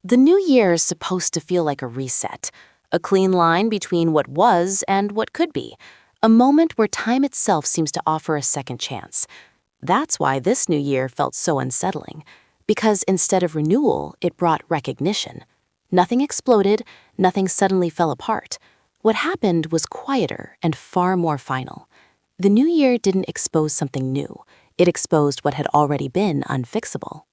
The new year is supposed to feel like a reset, a clean line between what was and what could be, a moment where time itself seems to offer a second chance. That's why this new year felt so unsettling, because instead of renewal, it brought recognition. Nothing exploded, nothing suddenly fell apart. What happened was quieter and far more final. The new year didn't expose something new, it exposed what had already been unfixable.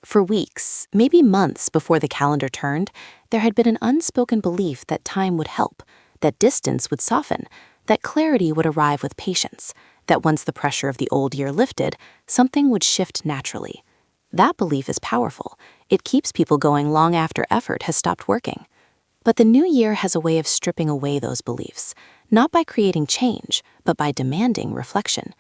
For weeks, maybe months before the calendar turned, there had been an unspoken belief that time would help, that distance would soften, that clarity would arrive with patience, that once the pressure of the old year lifted, something would shift naturally. That belief is powerful. It keeps people going long after effort has stopped working. But the new year has a way of stripping away those beliefs, not by creating change, but by demanding reflection.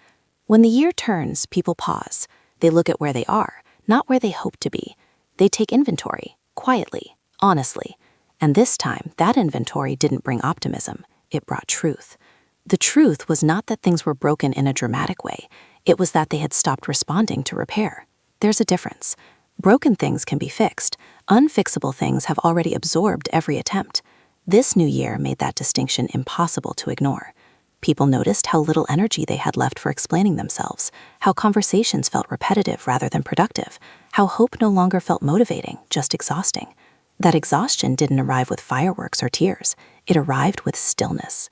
When the year turns, people pause. They look at where they are, not where they hope to be. They take inventory, quietly, honestly. And this time, that inventory didn't bring optimism, it brought truth. The truth was not that things were broken in a dramatic way, it was that they had stopped responding to repair. There's a difference. Broken things can be fixed. Unfixable things have already absorbed every attempt. This new year made that distinction impossible to ignore. People noticed how little energy they had left for explaining themselves, how conversations felt repetitive rather than productive, how hope no longer felt motivating, just exhausting. That exhaustion didn't arrive with fireworks or tears. It arrived with stillness.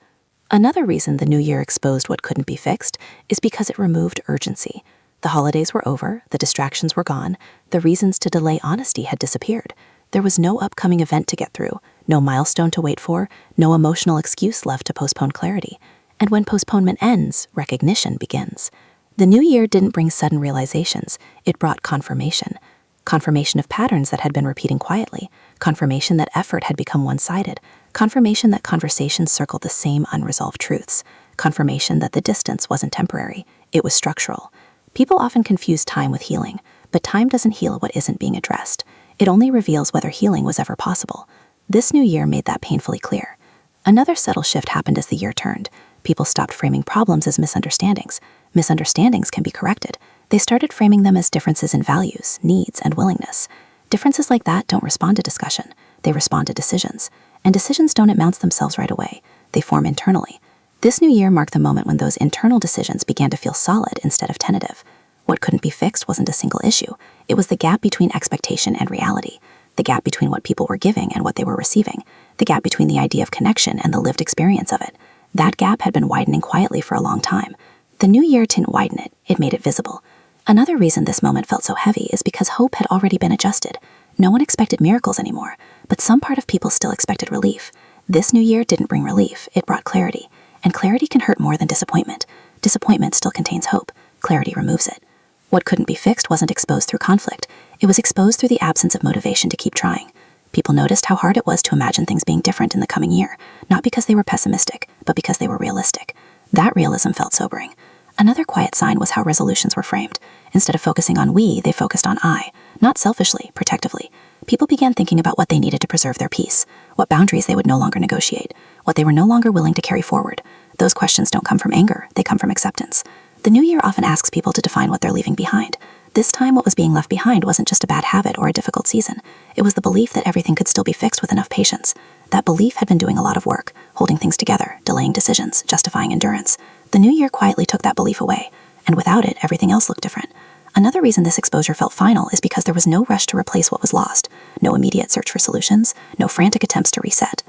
Another reason the new year exposed what couldn't be fixed is because it removed urgency. The holidays were over, the distractions were gone, the reasons to delay honesty had disappeared. There was no upcoming event to get through, no milestone to wait for, no emotional excuse left to postpone clarity. And when postponement ends, recognition begins. The new year didn't bring sudden realizations, it brought confirmation. Confirmation of patterns that had been repeating quietly, confirmation that effort had become one-sided, confirmation that conversations circled the same unresolved truths, confirmation that the distance wasn't temporary, it was structural. People often confuse time with healing, but time doesn't heal what isn't being addressed. It only reveals whether healing was ever possible. This new year made that painfully clear. Another subtle shift happened as the year turned. People stopped framing problems as misunderstandings. Misunderstandings can be corrected. They started framing them as differences in values, needs, and willingness. Differences like that don't respond to discussion. They respond to decisions. And decisions don't announce themselves right away. They form internally. This new year marked the moment when those internal decisions began to feel solid instead of tentative. What couldn't be fixed wasn't a single issue. It was the gap between expectation and reality. The gap between what people were giving and what they were receiving. The gap between the idea of connection and the lived experience of it. That gap had been widening quietly for a long time. The new year didn't widen it, it made it visible. Another reason this moment felt so heavy is because hope had already been adjusted. No one expected miracles anymore, but some part of people still expected relief. This new year didn't bring relief, it brought clarity. And clarity can hurt more than disappointment. Disappointment still contains hope. Clarity removes it. What couldn't be fixed wasn't exposed through conflict. It was exposed through the absence of motivation to keep trying. People noticed how hard it was to imagine things being different in the coming year, not because they were pessimistic, but because they were realistic. That realism felt sobering. Another quiet sign was how resolutions were framed. Instead of focusing on we, they focused on I. Not selfishly, protectively. People began thinking about what they needed to preserve their peace, what boundaries they would no longer negotiate, what they were no longer willing to carry forward. Those questions don't come from anger, they come from acceptance. The new year often asks people to define what they're leaving behind. This time, what was being left behind wasn't just a bad habit or a difficult season. It was the belief that everything could still be fixed with enough patience. That belief had been doing a lot of work, holding things together, delaying decisions, justifying endurance. The new year quietly took that belief away, and without it, everything else looked different. Another reason this exposure felt final is because there was no rush to replace what was lost, no immediate search for solutions, no frantic attempts to reset.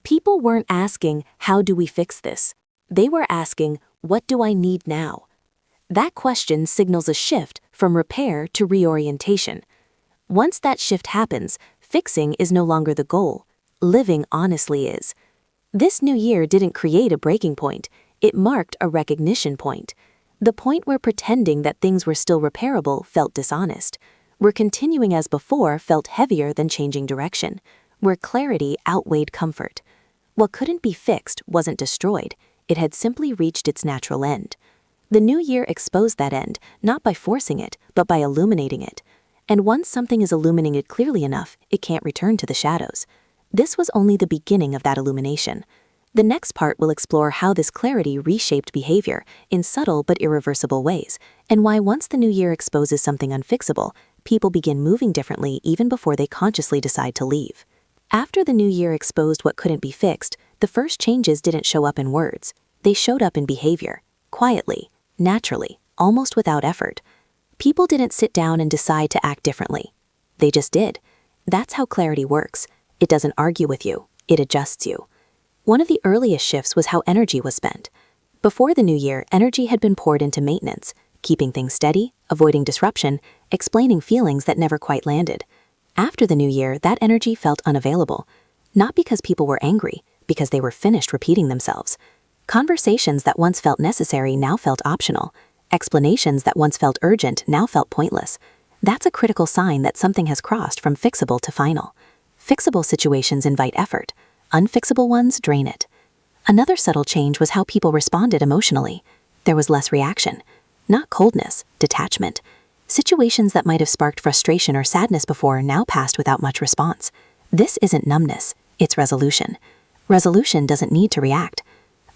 People weren't asking, how do we fix this? They were asking, what do I need now? That question signals a shift from repair to reorientation. Once that shift happens, fixing is no longer the goal. Living honestly is. This new year didn't create a breaking point. It marked a recognition point. The point where pretending that things were still repairable felt dishonest. Where continuing as before felt heavier than changing direction. Where clarity outweighed comfort. What couldn't be fixed wasn't destroyed. It had simply reached its natural end. The new year exposed that end, not by forcing it, but by illuminating it. And once something is illuminated clearly enough, it can't return to the shadows. This was only the beginning of that illumination. The next part will explore how this clarity reshaped behavior in subtle but irreversible ways, and why once the new year exposes something unfixable, people begin moving differently even before they consciously decide to leave. After the new year exposed what couldn't be fixed, the first changes didn't show up in words. They showed up in behavior, quietly, naturally, almost without effort. People didn't sit down and decide to act differently. They just did. That's how clarity works. It doesn't argue with you, it adjusts you. One of the earliest shifts was how energy was spent. Before the new year, energy had been poured into maintenance, keeping things steady, avoiding disruption, explaining feelings that never quite landed. After the new year, that energy felt unavailable. Not because people were angry, because they were finished repeating themselves. Conversations that once felt necessary now felt optional. Explanations that once felt urgent now felt pointless. That's a critical sign that something has crossed from fixable to final. Fixable situations invite effort. Unfixable ones drain it. Another subtle change was how people responded emotionally. There was less reaction. Not coldness, detachment. Situations that might have sparked frustration or sadness before now passed without much response. This isn't numbness, it's resolution. Resolution doesn't need to react.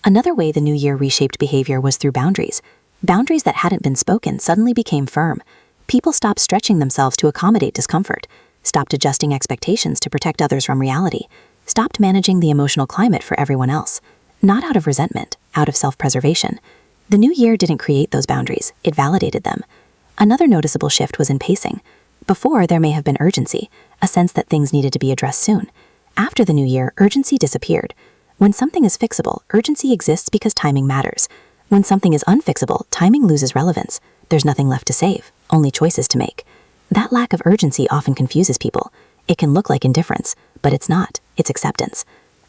Another way the new year reshaped behavior was through boundaries. Boundaries that hadn't been spoken suddenly became firm. People stopped stretching themselves to accommodate discomfort, stopped adjusting expectations to protect others from reality, stopped managing the emotional climate for everyone else. Not out of resentment, out of self-preservation. The new year didn't create those boundaries, it validated them. Another noticeable shift was in pacing. Before, there may have been urgency, a sense that things needed to be addressed soon. After the new year, urgency disappeared. When something is fixable, urgency exists because timing matters. When something is unfixable, timing loses relevance. There's nothing left to save, only choices to make. That lack of urgency often confuses people. It can look like indifference, but it's not, it's acceptance.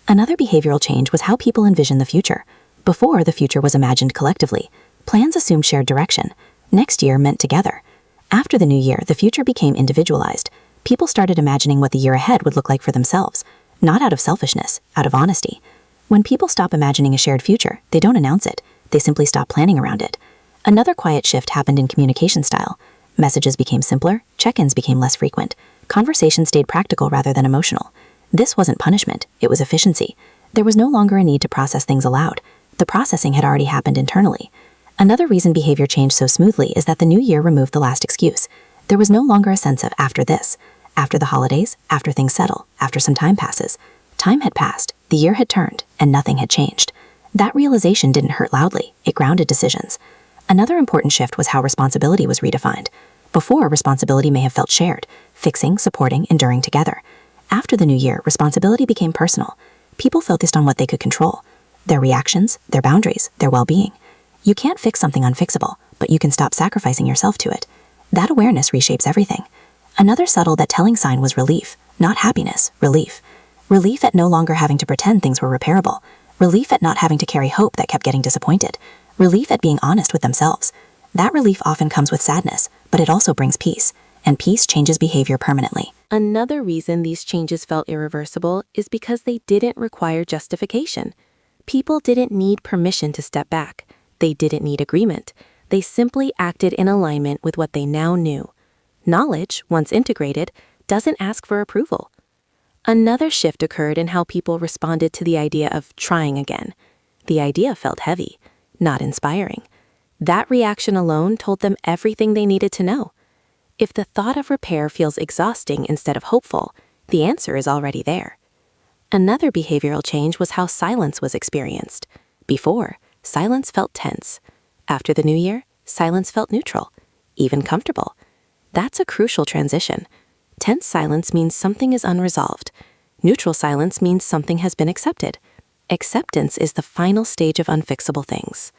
Another behavioral change was how people envision the future. Before, the future was imagined collectively. Plans assumed shared direction. Next year meant together. After the new year, the future became individualized. People started imagining what the year ahead would look like for themselves, not out of selfishness, out of honesty. When people stop imagining a shared future, they don't announce it. They simply stop planning around it. Another quiet shift happened in communication style. Messages became simpler, check-ins became less frequent. Conversations stayed practical rather than emotional. This wasn't punishment, it was efficiency. There was no longer a need to process things aloud. The processing had already happened internally. Another reason behavior changed so smoothly is that the new year removed the last excuse. There was no longer a sense of after this, after the holidays, after things settle, after some time passes. Time had passed, the year had turned, and nothing had changed. That realization didn't hurt loudly, it grounded decisions. Another important shift was how responsibility was redefined. Before, responsibility may have felt shared, fixing, supporting, enduring together. After the new year, responsibility became personal. People focused on what they could control. Their reactions, their boundaries, their well-being. You can't fix something unfixable, but you can stop sacrificing yourself to it. That awareness reshapes everything. Another subtle that telling sign was relief, not happiness, relief. Relief at no longer having to pretend things were repairable. Relief at not having to carry hope that kept getting disappointed. Relief at being honest with themselves. That relief often comes with sadness, but it also brings peace, and peace changes behavior permanently. Another reason these changes felt irreversible is because they didn't require justification. People didn't need permission to step back. They didn't need agreement. They simply acted in alignment with what they now knew. Knowledge, once integrated, doesn't ask for approval. Another shift occurred in how people responded to the idea of trying again. The idea felt heavy, not inspiring. That reaction alone told them everything they needed to know. If the thought of repair feels exhausting instead of hopeful, the answer is already there. Another behavioral change was how silence was experienced. Before, silence felt tense. After the new year, silence felt neutral, even comfortable. That's a crucial transition. Tense silence means something is unresolved. Neutral silence means something has been accepted. Acceptance is the final stage of unfixable things.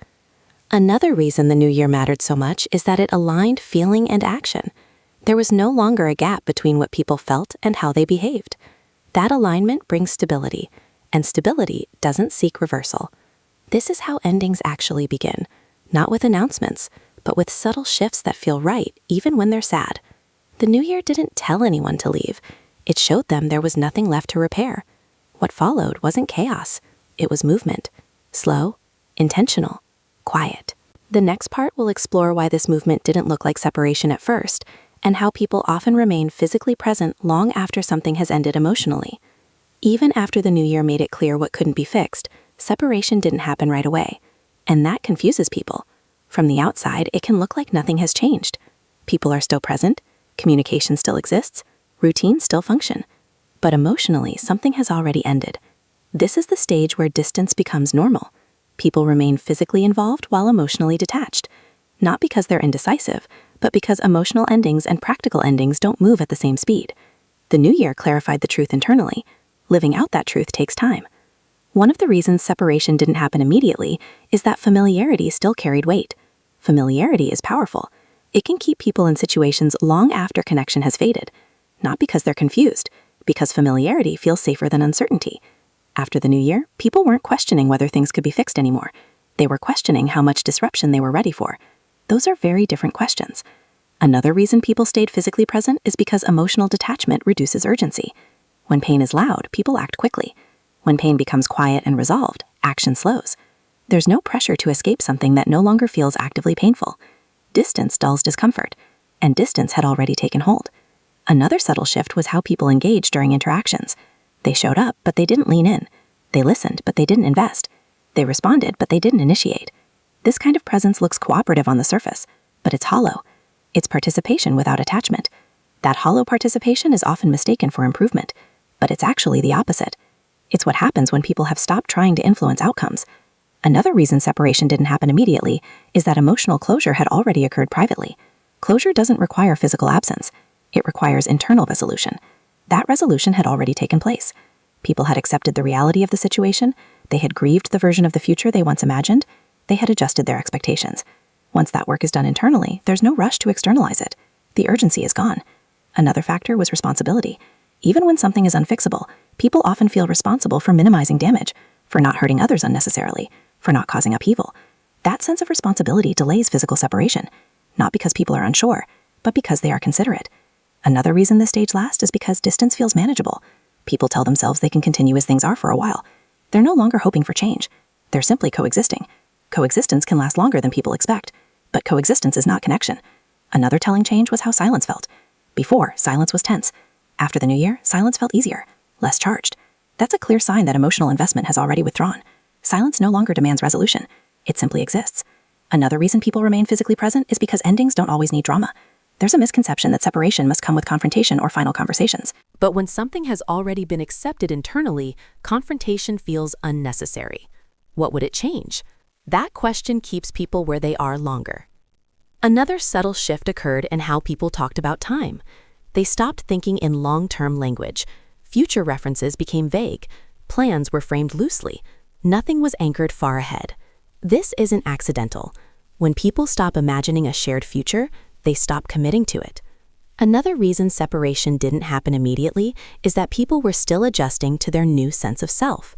Another reason the new year mattered so much is that it aligned feeling and action. There was no longer a gap between what people felt and how they behaved. That alignment brings stability, and stability doesn't seek reversal. This is how endings actually begin, not with announcements, but with subtle shifts that feel right even when they're sad. The new year didn't tell anyone to leave. It showed them there was nothing left to repair. What followed wasn't chaos. It was movement. Slow, intentional, quiet. The next part will explore why this movement didn't look like separation at first, and how people often remain physically present long after something has ended emotionally. Even after the new year made it clear what couldn't be fixed, separation didn't happen right away. And that confuses people. From the outside, it can look like nothing has changed. People are still present, Communication still exists, routines still function. But emotionally, something has already ended. This is the stage where distance becomes normal. People remain physically involved while emotionally detached, not because they're indecisive, but because emotional endings and practical endings don't move at the same speed. The new year clarified the truth internally. Living out that truth takes time. One of the reasons separation didn't happen immediately is that familiarity still carried weight. Familiarity is powerful. It can keep people in situations long after connection has faded, not because they're confused, because familiarity feels safer than uncertainty. After the new year, people weren't questioning whether things could be fixed anymore. They were questioning how much disruption they were ready for. Those are very different questions. Another reason people stayed physically present is because emotional detachment reduces urgency. When pain is loud, people act quickly. When pain becomes quiet and resolved, action slows. There's no pressure to escape something that no longer feels actively painful. Distance dulls discomfort, and distance had already taken hold. Another subtle shift was how people engaged during interactions. They showed up, but they didn't lean in. They listened, but they didn't invest. They responded, but they didn't initiate. This kind of presence looks cooperative on the surface, but it's hollow. It's participation without attachment. That hollow participation is often mistaken for improvement, but it's actually the opposite. It's what happens when people have stopped trying to influence outcomes. Another reason separation didn't happen immediately is that emotional closure had already occurred privately. Closure doesn't require physical absence. It requires internal resolution. That resolution had already taken place. People had accepted the reality of the situation. They had grieved the version of the future they once imagined. They had adjusted their expectations. Once that work is done internally, there's no rush to externalize it. The urgency is gone. Another factor was responsibility. Even when something is unfixable, people often feel responsible for minimizing damage, for not hurting others unnecessarily, for not causing upheaval. That sense of responsibility delays physical separation, not because people are unsure, but because they are considerate. Another reason this stage lasts is because distance feels manageable. People tell themselves they can continue as things are for a while. They're no longer hoping for change. They're simply coexisting. Coexistence can last longer than people expect, but coexistence is not connection. Another telling change was how silence felt. Before, silence was tense. After the new year, silence felt easier, less charged. That's a clear sign that emotional investment has already withdrawn. Silence no longer demands resolution. It simply exists. Another reason people remain physically present is because endings don't always need drama. There's a misconception that separation must come with confrontation or final conversations. But when something has already been accepted internally, confrontation feels unnecessary. What would it change? That question keeps people where they are longer. Another subtle shift occurred in how people talked about time. They stopped thinking in long-term language. Future references became vague. Plans were framed loosely. Nothing was anchored far ahead. This isn't accidental. When people stop imagining a shared future, they stop committing to it. Another reason separation didn't happen immediately is that people were still adjusting to their new sense of self.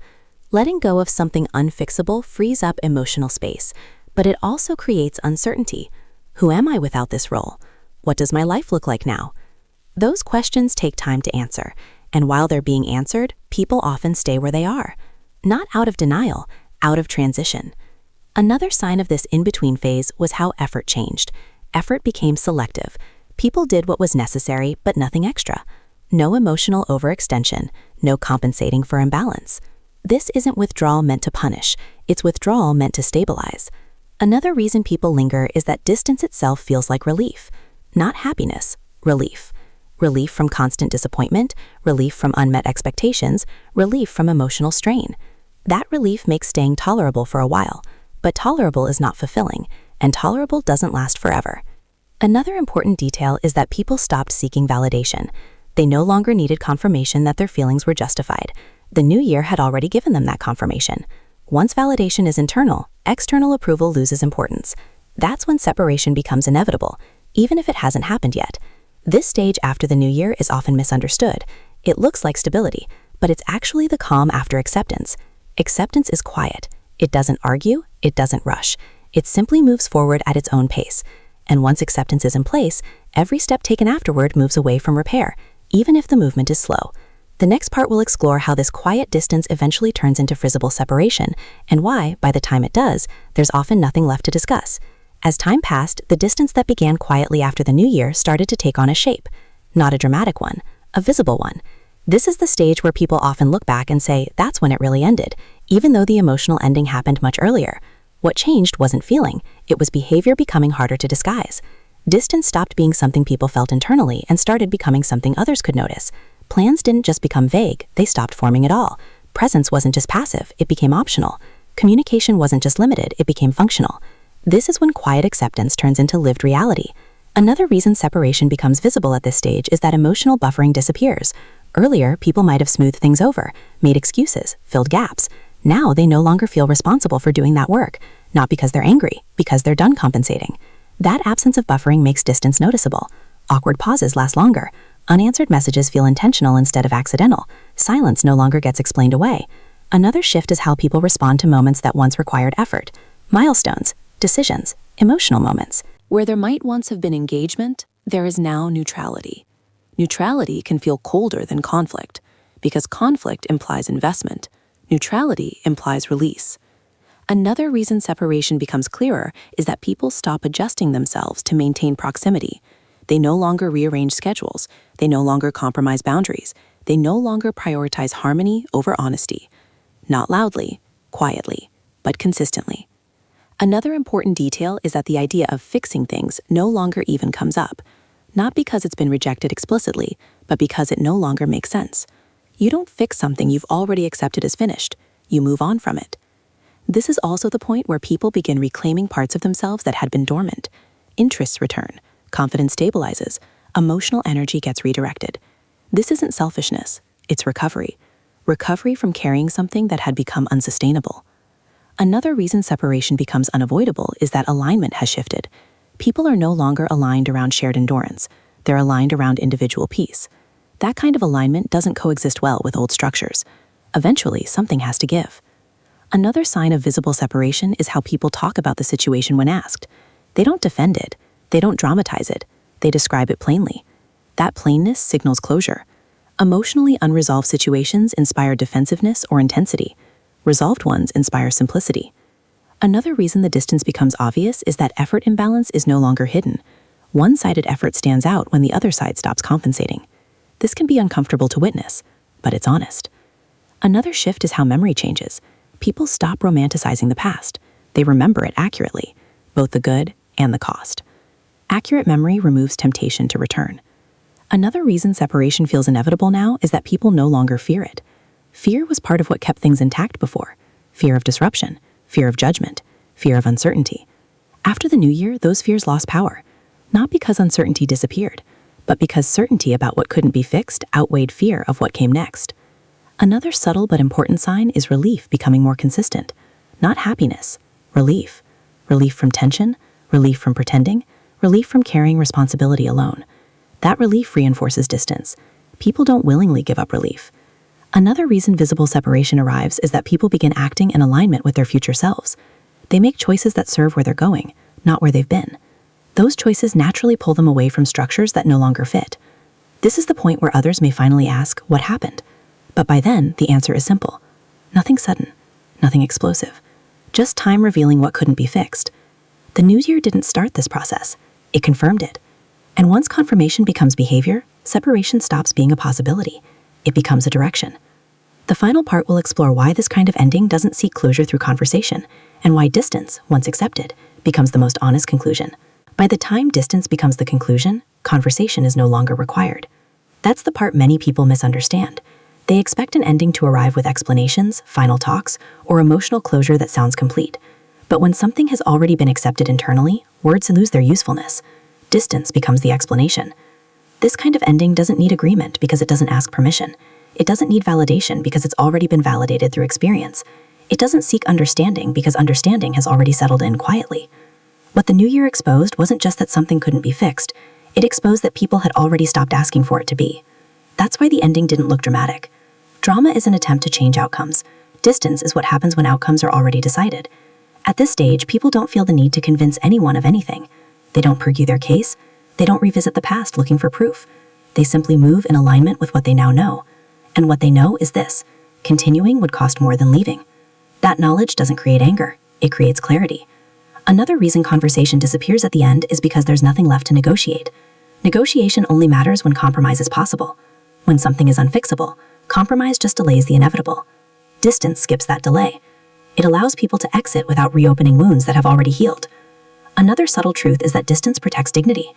Letting go of something unfixable frees up emotional space, but it also creates uncertainty. Who am I without this role? What does my life look like now? Those questions take time to answer, and while they're being answered, people often stay where they are. Not out of denial, out of transition. Another sign of this in-between phase was how effort changed. Effort became selective. People did what was necessary, but nothing extra. No emotional overextension, no compensating for imbalance. This isn't withdrawal meant to punish, it's withdrawal meant to stabilize. Another reason people linger is that distance itself feels like relief. Not happiness, relief. Relief from constant disappointment, relief from unmet expectations, relief from emotional strain. That relief makes staying tolerable for a while, but tolerable is not fulfilling, and tolerable doesn't last forever. Another important detail is that people stopped seeking validation. They no longer needed confirmation that their feelings were justified. The new year had already given them that confirmation. Once validation is internal, external approval loses importance. That's when separation becomes inevitable, even if it hasn't happened yet. This stage after the new year is often misunderstood. It looks like stability, but it's actually the calm after acceptance. Acceptance is quiet. It doesn't argue, it doesn't rush. It simply moves forward at its own pace. And once acceptance is in place, every step taken afterward moves away from repair, even if the movement is slow. The next part will explore how this quiet distance eventually turns into visible separation, and why, by the time it does, there's often nothing left to discuss. As time passed, the distance that began quietly after the new year started to take on a shape. Not a dramatic one, a visible one. This is the stage where people often look back and say, that's when it really ended, even though the emotional ending happened much earlier. What changed wasn't feeling, it was behavior becoming harder to disguise. Distance stopped being something people felt internally and started becoming something others could notice. Plans didn't just become vague, they stopped forming at all. Presence wasn't just passive, it became optional. Communication wasn't just limited, it became functional. This is when quiet acceptance turns into lived reality. Another reason separation becomes visible at this stage is that emotional buffering disappears. Earlier, people might have smoothed things over, made excuses, filled gaps. Now they no longer feel responsible for doing that work, not because they're angry, because they're done compensating. That absence of buffering makes distance noticeable. Awkward pauses last longer. Unanswered messages feel intentional instead of accidental. Silence no longer gets explained away. Another shift is how people respond to moments that once required effort. Milestones, decisions, emotional moments. Where there might once have been engagement, there is now neutrality. Neutrality can feel colder than conflict, because conflict implies investment. Neutrality implies release. Another reason separation becomes clearer is that people stop adjusting themselves to maintain proximity. They no longer rearrange schedules. They no longer compromise boundaries. They no longer prioritize harmony over honesty. Not loudly, quietly, but consistently. Another important detail is that the idea of fixing things no longer even comes up, not because it's been rejected explicitly, but because it no longer makes sense. You don't fix something you've already accepted as finished. You move on from it. This is also the point where people begin reclaiming parts of themselves that had been dormant. Interests return, confidence stabilizes, emotional energy gets redirected. This isn't selfishness, it's recovery. Recovery from carrying something that had become unsustainable. Another reason separation becomes unavoidable is that alignment has shifted. People are no longer aligned around shared endurance. They're aligned around individual peace. That kind of alignment doesn't coexist well with old structures. Eventually, something has to give. Another sign of visible separation is how people talk about the situation when asked. They don't defend it. They don't dramatize it. They describe it plainly. That plainness signals closure. Emotionally unresolved situations inspire defensiveness or intensity. Resolved ones inspire simplicity. Another reason the distance becomes obvious is that effort imbalance is no longer hidden. One-sided effort stands out when the other side stops compensating. This can be uncomfortable to witness, but it's honest. Another shift is how memory changes. People stop romanticizing the past. They remember it accurately, both the good and the cost. Accurate memory removes temptation to return. Another reason separation feels inevitable now is that people no longer fear it. Fear was part of what kept things intact before. Fear of disruption, fear of judgment, fear of uncertainty. After the new year, those fears lost power, not because uncertainty disappeared, but because certainty about what couldn't be fixed outweighed fear of what came next. Another subtle but important sign is relief becoming more consistent. Not happiness, relief. Relief from tension, relief from pretending, relief from carrying responsibility alone. That relief reinforces distance. People don't willingly give up relief. Another reason visible separation arrives is that people begin acting in alignment with their future selves. They make choices that serve where they're going, not where they've been. Those choices naturally pull them away from structures that no longer fit. This is the point where others may finally ask, what happened? But by then, the answer is simple. Nothing sudden, nothing explosive. Just time revealing what couldn't be fixed. The new year didn't start this process. It confirmed it. And once confirmation becomes behavior, separation stops being a possibility. It becomes a direction. The final part will explore why this kind of ending doesn't seek closure through conversation, and why distance, once accepted, becomes the most honest conclusion. By the time distance becomes the conclusion, conversation is no longer required. That's the part many people misunderstand. They expect an ending to arrive with explanations, final talks, or emotional closure that sounds complete. But when something has already been accepted internally, words lose their usefulness. Distance becomes the explanation. This kind of ending doesn't need agreement because it doesn't ask permission. It doesn't need validation because it's already been validated through experience. It doesn't seek understanding because understanding has already settled in quietly. What the new year exposed wasn't just that something couldn't be fixed. It exposed that people had already stopped asking for it to be. That's why the ending didn't look dramatic. Drama is an attempt to change outcomes. Distance is what happens when outcomes are already decided. At this stage, people don't feel the need to convince anyone of anything. They don't preview their case. They don't revisit the past looking for proof. They simply move in alignment with what they now know. And what they know is this: continuing would cost more than leaving. That knowledge doesn't create anger. It creates clarity. Another reason conversation disappears at the end is because there's nothing left to negotiate. Negotiation only matters when compromise is possible. When something is unfixable, compromise just delays the inevitable. Distance skips that delay. It allows people to exit without reopening wounds that have already healed. Another subtle truth is that distance protects dignity.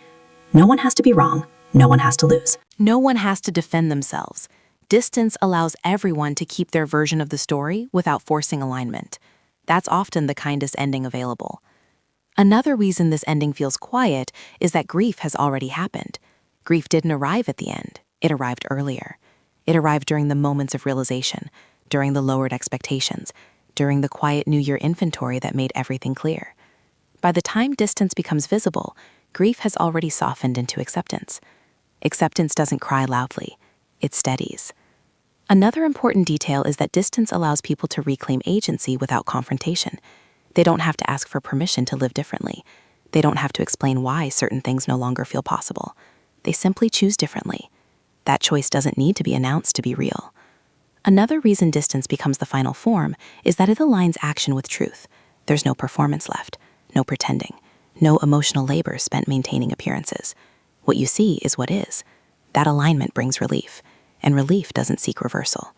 No one has to be wrong. No one has to lose. No one has to defend themselves. Distance allows everyone to keep their version of the story without forcing alignment. That's often the kindest ending available. Another reason this ending feels quiet is that grief has already happened. Grief didn't arrive at the end. It arrived earlier. It arrived during the moments of realization, during the lowered expectations, during the quiet New Year inventory that made everything clear. By the time distance becomes visible, grief has already softened into acceptance. Acceptance doesn't cry loudly. It steadies. Another important detail is that distance allows people to reclaim agency without confrontation. They don't have to ask for permission to live differently. They don't have to explain why certain things no longer feel possible. They simply choose differently. That choice doesn't need to be announced to be real. Another reason distance becomes the final form is that it aligns action with truth. There's no performance left, no pretending, no emotional labor spent maintaining appearances. What you see is what is. That alignment brings relief, and relief doesn't seek reversal.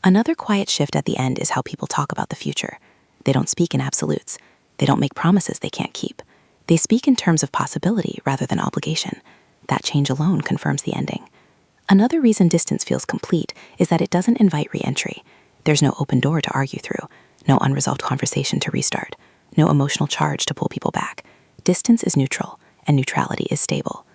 Another quiet shift at the end is how people talk about the future. They don't speak in absolutes. They don't make promises they can't keep. They speak in terms of possibility rather than obligation. That change alone confirms the ending. Another reason distance feels complete is that it doesn't invite re-entry. There's no open door to argue through, no unresolved conversation to restart, no emotional charge to pull people back. Distance is neutral, and neutrality is stable.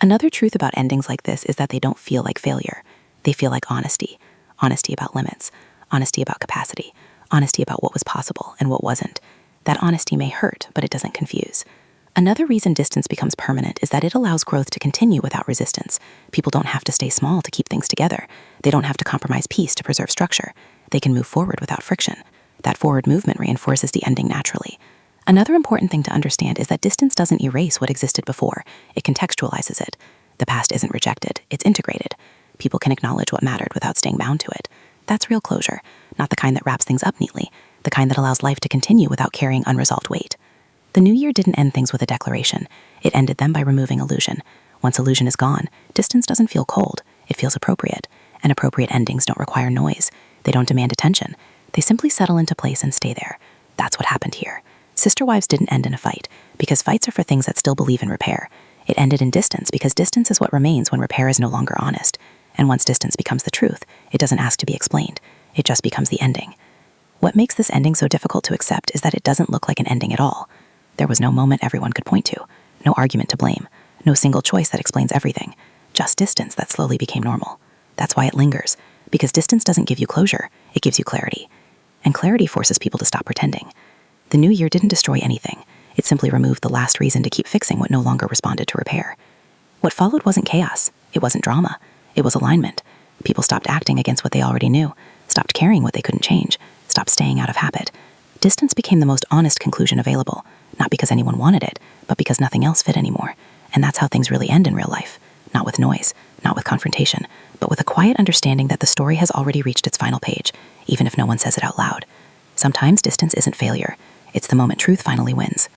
Another truth about endings like this is that they don't feel like failure. They feel like honesty. Honesty about limits, honesty about capacity, honesty about what was possible and what wasn't. That honesty may hurt, but it doesn't confuse. Another reason distance becomes permanent is that it allows growth to continue without resistance. People don't have to stay small to keep things together. They don't have to compromise peace to preserve structure. They can move forward without friction. That forward movement reinforces the ending naturally. Another important thing to understand is that distance doesn't erase what existed before. It contextualizes it. The past isn't rejected, it's integrated. People can acknowledge what mattered without staying bound to it. That's real closure, not the kind that wraps things up neatly, the kind that allows life to continue without carrying unresolved weight. The new year didn't end things with a declaration. It ended them by removing illusion. Once illusion is gone, distance doesn't feel cold, it feels appropriate. And appropriate endings don't require noise. They don't demand attention. They simply settle into place and stay there. That's what happened here. Sister Wives didn't end in a fight, because fights are for things that still believe in repair. It ended in distance because distance is what remains when repair is no longer honest. And once distance becomes the truth, it doesn't ask to be explained. It just becomes the ending. What makes this ending so difficult to accept is that it doesn't look like an ending at all. There was no moment everyone could point to, no argument to blame, no single choice that explains everything, just distance that slowly became normal. That's why it lingers, because distance doesn't give you closure, it gives you clarity. And clarity forces people to stop pretending. The new year didn't destroy anything. It simply removed the last reason to keep fixing what no longer responded to repair. What followed wasn't chaos. It wasn't drama. It was alignment. People stopped acting against what they already knew, stopped carrying what they couldn't change, stopped staying out of habit. Distance became the most honest conclusion available, not because anyone wanted it, but because nothing else fit anymore. And that's how things really end in real life. Not with noise, not with confrontation, but with a quiet understanding that the story has already reached its final page, even if no one says it out loud. Sometimes distance isn't failure. It's the moment truth finally wins.